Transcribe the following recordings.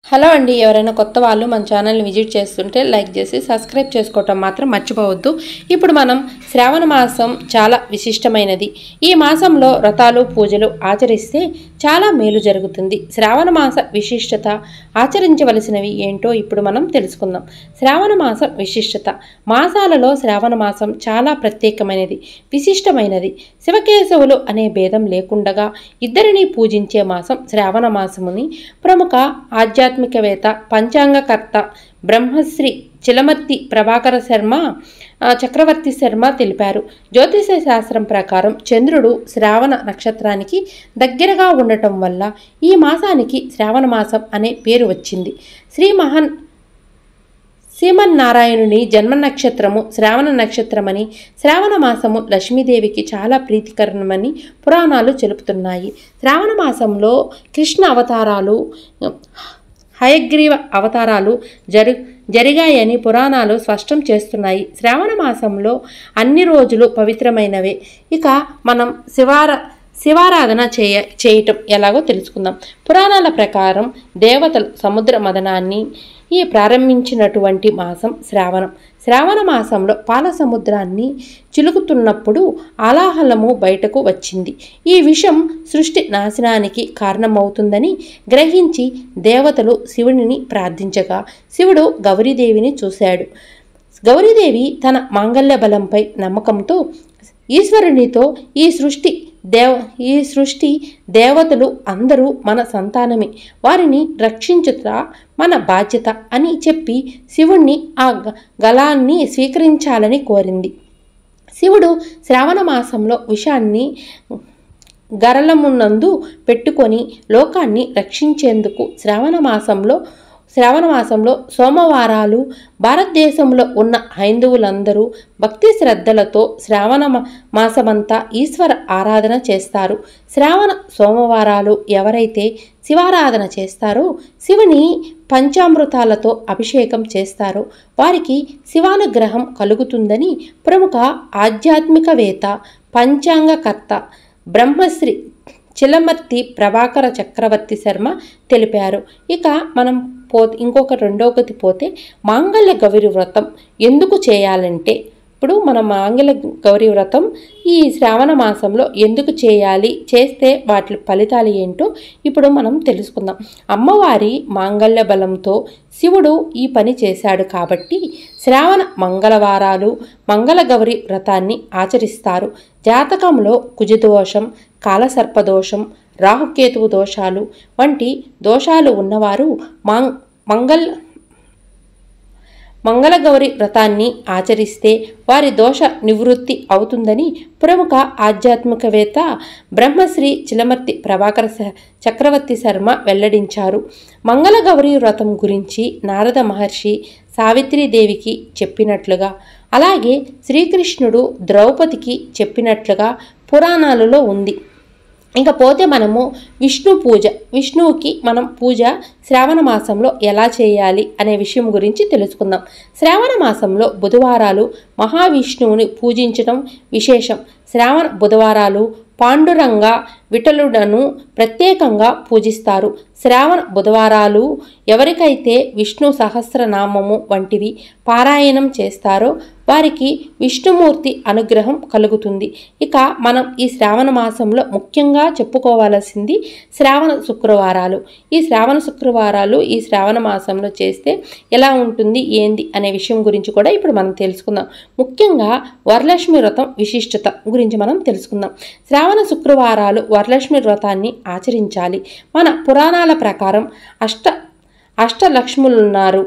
Hello అండి, ఎవరైనా కొత్త వాళ్ళు మన ఛానల్ని విజిట్ చేస్తుంటే లైక్ చేసి సబ్స్క్రైబ్ చేసుకోవటం మాత్రం మర్చిపోవద్దు. ఇప్పుడు మనం శ్రావణ మాసం చాలా విశిష్టమైనది. ఈ మాసంలో వ్రతాలు పూజలు ఆచరిస్తే చాలా మేలు జరుగుతుంది. శ్రావణ మాస విశిష్టత, ఆచరించవలసినవి ఏంటో ఇప్పుడు మనం తెలుసుకుందాం. శ్రావణ మాసం విశిష్టత. మాసాలలో శ్రావణ మాసం చాలా ప్రత్యేకమైనది, విశిష్టమైనది. శివకేశవులు అనే భేదం లేకుండగా ఇద్దరిని పూజించే మాసం శ్రావణ మాసముని ప్రముఖ ఆధ్యాత్మికవేత్త పంచాంగకర్త బ్రహ్మశ్రీ చిలమర్తి ప్రభాకర శర్మ చక్రవర్తి శర్మ తెలిపారు. జ్యోతిష శాస్త్రం ప్రకారం చంద్రుడు శ్రావణ నక్షత్రానికి దగ్గరగా ఉండటం వల్ల ఈ మాసానికి శ్రావణ మాసం అనే పేరు వచ్చింది. శ్రీమన్నారాయణుని జన్మ నక్షత్రము శ్రావణ నక్షత్రమని, శ్రావణ మాసము లక్ష్మీదేవికి చాలా ప్రీతికరమని పురాణాలు చెబుతున్నాయి. శ్రావణ మాసంలో కృష్ణ అవతారాలు, హయగ్రీవ అవతారాలు జరిగాయని పురాణాలు స్పష్టం చేస్తున్నాయి. శ్రావణ మాసంలో అన్ని రోజులు పవిత్రమైనవే. ఇక మనం శివారాధన చేయటం ఎలాగో తెలుసుకుందాం. పురాణాల ప్రకారం దేవతలు సముద్ర మదనాన్ని ప్రారంభించినటువంటి మాసం శ్రావణం. శ్రావణ మాసంలో పాల సముద్రాన్ని చిలుకుతున్నప్పుడు ఆలాహలము బయటకు వచ్చింది. ఈ విషయం సృష్టి నాశనానికి కారణమవుతుందని గ్రహించి దేవతలు శివుడిని ప్రార్థించగా శివుడు గౌరీదేవిని చూశాడు. గౌరీదేవి తన మాంగళ్య బలంపై నమ్మకంతో ఈశ్వరునితో ఈ సృష్టి దేవతలు అందరూ మన సంతానమే, వారిని రక్షించుట మన బాధ్యత అని చెప్పి శివుణ్ణి ఆ గలాన్ని స్వీకరించాలని కోరింది. శివుడు శ్రావణ మాసంలో విషాన్ని గరళమునందు పెట్టుకొని లోకాన్ని రక్షించేందుకు శ్రావణ మాసంలో సోమవారాలు భారతదేశంలో ఉన్న హైందవులందరూ భక్తి శ్రద్ధలతో శ్రావణ మాసమంతా ఈశ్వర ఆరాధన చేస్తారు. శ్రావణ సోమవారాలు ఎవరైతే శివారాధన చేస్తారో, శివుని పంచామృతాలతో అభిషేకం చేస్తారో వారికి శివానుగ్రహం కలుగుతుందని ప్రముఖ ఆధ్యాత్మికవేత్త పంచాంగకర్త బ్రహ్మశ్రీ చిలమర్తి ప్రభాకర చక్రవర్తి శర్మ తెలిపారు. ఇక మనం రెండోగతి పోతే మాంగళ్య గౌరి వ్రతం ఎందుకు చేయాలంటే, ఇప్పుడు మనం మాంగళ్య గౌరి వ్రతం ఈ శ్రావణ మాసంలో ఎందుకు చేయాలి, చేస్తే వాటి ఫలితాలు ఏంటో ఇప్పుడు మనం తెలుసుకుందాం. అమ్మవారి మాంగళ్య బలంతో శివుడు ఈ పని చేశాడు కాబట్టి శ్రావణ మంగళవారాలు మంగళగౌరి వ్రతాన్ని ఆచరిస్తారు. జాతకంలో కుజదోషం, కాలసర్పదోషం, రాహుకేతువు దోషాలు వంటి దోషాలు ఉన్నవారు మంగళగౌరి వ్రతాన్ని ఆచరిస్తే వారి దోష నివృత్తి అవుతుందని ప్రముఖ ఆధ్యాత్మికవేత్త బ్రహ్మశ్రీ చిలమర్తి ప్రభాకర చక్రవర్తి శర్మ వెల్లడించారు. మంగళగౌరి వ్రతం గురించి నారద మహర్షి సావిత్రీదేవికి చెప్పినట్లుగా, అలాగే శ్రీకృష్ణుడు ద్రౌపదికి చెప్పినట్లుగా పురాణాలలో ఉంది. ఇంకా పోతే మనము విష్ణువుకి మనం పూజ శ్రావణ మాసంలో ఎలా చేయాలి అనే విషయం గురించి తెలుసుకుందాం. శ్రావణ మాసంలో బుధవారాలు మహావిష్ణువుని పూజించడం విశేషం. శ్రావణ బుధవారాలు పాండురంగ విఠలుడను ప్రత్యేకంగా పూజిస్తారు. శ్రావణ బుధవారాలు ఎవరికైతే విష్ణు సహస్రనామము వంటివి పారాయణం చేస్తారో వారికి విష్ణుమూర్తి అనుగ్రహం కలుగుతుంది. ఇక మనం ఈ శ్రావణ మాసంలో ముఖ్యంగా చెప్పుకోవాల్సింది శ్రావణ శుక్రవారాలు. ఈ శ్రావణ మాసంలో చేస్తే ఎలా ఉంటుంది ఏంది అనే విషయం గురించి కూడా ఇప్పుడు మనం తెలుసుకుందాం. ముఖ్యంగా వరలక్ష్మి వ్రతం విశిష్టత గురించి మనం తెలుసుకుందాం. శ్రావణ శుక్రవారాలు వరలక్ష్మి వ్రతాన్ని ఆచరించాలి. మన పురాణాల ప్రకారం అష్టలక్ష్ములున్నారు.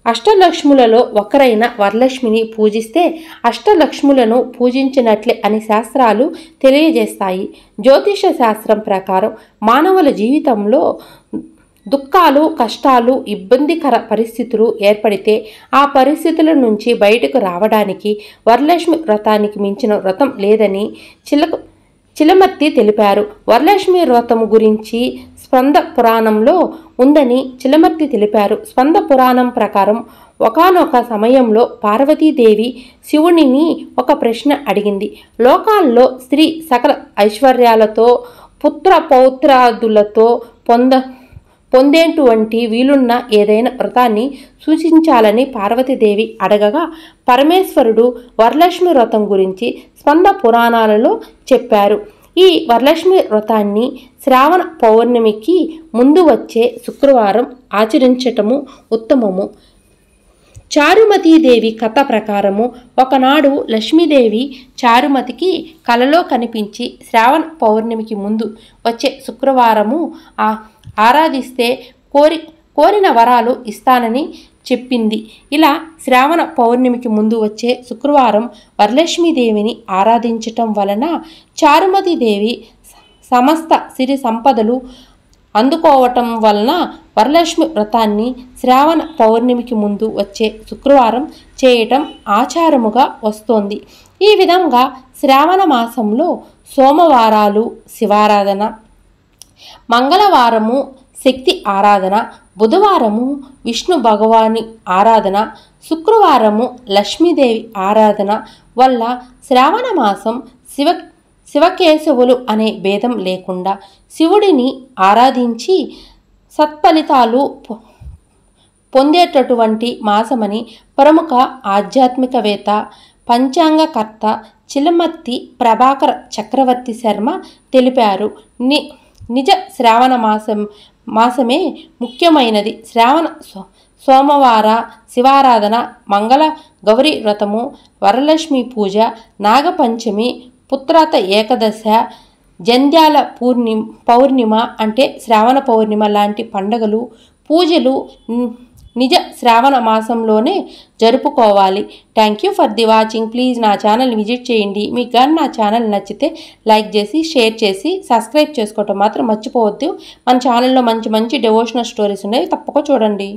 అష్టలక్ష్ములలో ఒకరైన వరలక్ష్మిని పూజిస్తే అష్టలక్ష్ములను పూజించినట్లే అని శాస్త్రాలు తెలియజేస్తాయి. జ్యోతిష శాస్త్రం ప్రకారం మానవుల జీవితంలో దుఃఖాలు, కష్టాలు, ఇబ్బందికర పరిస్థితులు ఏర్పడితే ఆ పరిస్థితుల నుంచి బయటకు రావడానికి వరలక్ష్మి వ్రతానికి మించిన వ్రతం లేదని చిలమర్తి తెలిపారు. వరలక్ష్మి వ్రతం గురించి స్కంద పురాణంలో ఉందని చిలమర్తి తెలిపారు. స్కంద పురాణం ప్రకారం ఒకానొక సమయంలో పార్వతీదేవి శివునిని ఒక ప్రశ్న అడిగింది. లోకాల్లో స్త్రీ సకల ఐశ్వర్యాలతో పుత్ర పౌత్రాదులతో పొందేటువంటి వీలున్న ఏదైనా వ్రతాన్ని సూచించాలని పార్వతీదేవి అడగగా పరమేశ్వరుడు వరలక్ష్మి వ్రతం గురించి స్కంద పురాణాలలో చెప్పారు. ఈ వరలక్ష్మి వ్రతాన్ని శ్రావణ పౌర్ణమికి ముందు వచ్చే శుక్రవారం ఆచరించటము ఉత్తమము. చారుమతీదేవి కథ ప్రకారము ఒకనాడు లక్ష్మీదేవి చారుమతికి కలలో కనిపించి శ్రావణ పౌర్ణమికి ముందు వచ్చే శుక్రవారము ఆరాధిస్తే కోరిన వరాలు ఇస్తానని చెప్పింది. ఇలా శ్రావణ పౌర్ణమికి ముందు వచ్చే శుక్రవారం వరలక్ష్మీదేవిని ఆరాధించటం వలన చారుమతీదేవి సమస్త సిరి సంపదలు అందుకోవటం వలన వరలక్ష్మి వ్రతాన్ని శ్రావణ పౌర్ణమికి ముందు వచ్చే శుక్రవారం చేయటం ఆచారముగా వస్తోంది. ఈ విధంగా శ్రావణ మాసంలో సోమవారాలు శివారాధన, మంగళవారము శక్తి ఆరాధన, బుధవారము విష్ణు భగవాని ఆరాధన, శుక్రవారము లక్ష్మీదేవి ఆరాధన వల్ల శ్రావణ మాసం శివకేశవులు అనే భేదం లేకుండా శివుడిని ఆరాధించి సత్ఫలితాలు పొందేటటువంటి మాసమని ప్రముఖ ఆధ్యాత్మికవేత్త పంచాంగకర్త చిలమర్తి ప్రభాకర చక్రవర్తి శర్మ తెలిపారు. నిజ శ్రావణ మాసమే ముఖ్యమైనది. శ్రావణ సోమవార శివారాధన, మంగళ గౌరీ వ్రతము, వరలక్ష్మి పూజ, నాగపంచమి, పుత్రాత ఏకాదశ, జంధ్యాల పౌర్ణిమ అంటే శ్రావణ పౌర్ణిమ లాంటి పండుగలు పూజలు నిజ శ్రావణ మాసంలోనే జరుపుకోవాలి. Thank you for the watching. Please నా ఛానల్ విజిట్ చేయండి. మీకు కానీ నా ఛానల్ నచ్చితే లైక్ చేసి షేర్ చేసి సబ్స్క్రైబ్ చేసుకోవటం మాత్రం మర్చిపోవద్దు. మన ఛానల్లో మంచి మంచి డివోషనల్ స్టోరీస్ ఉన్నాయి, తప్పక చూడండి.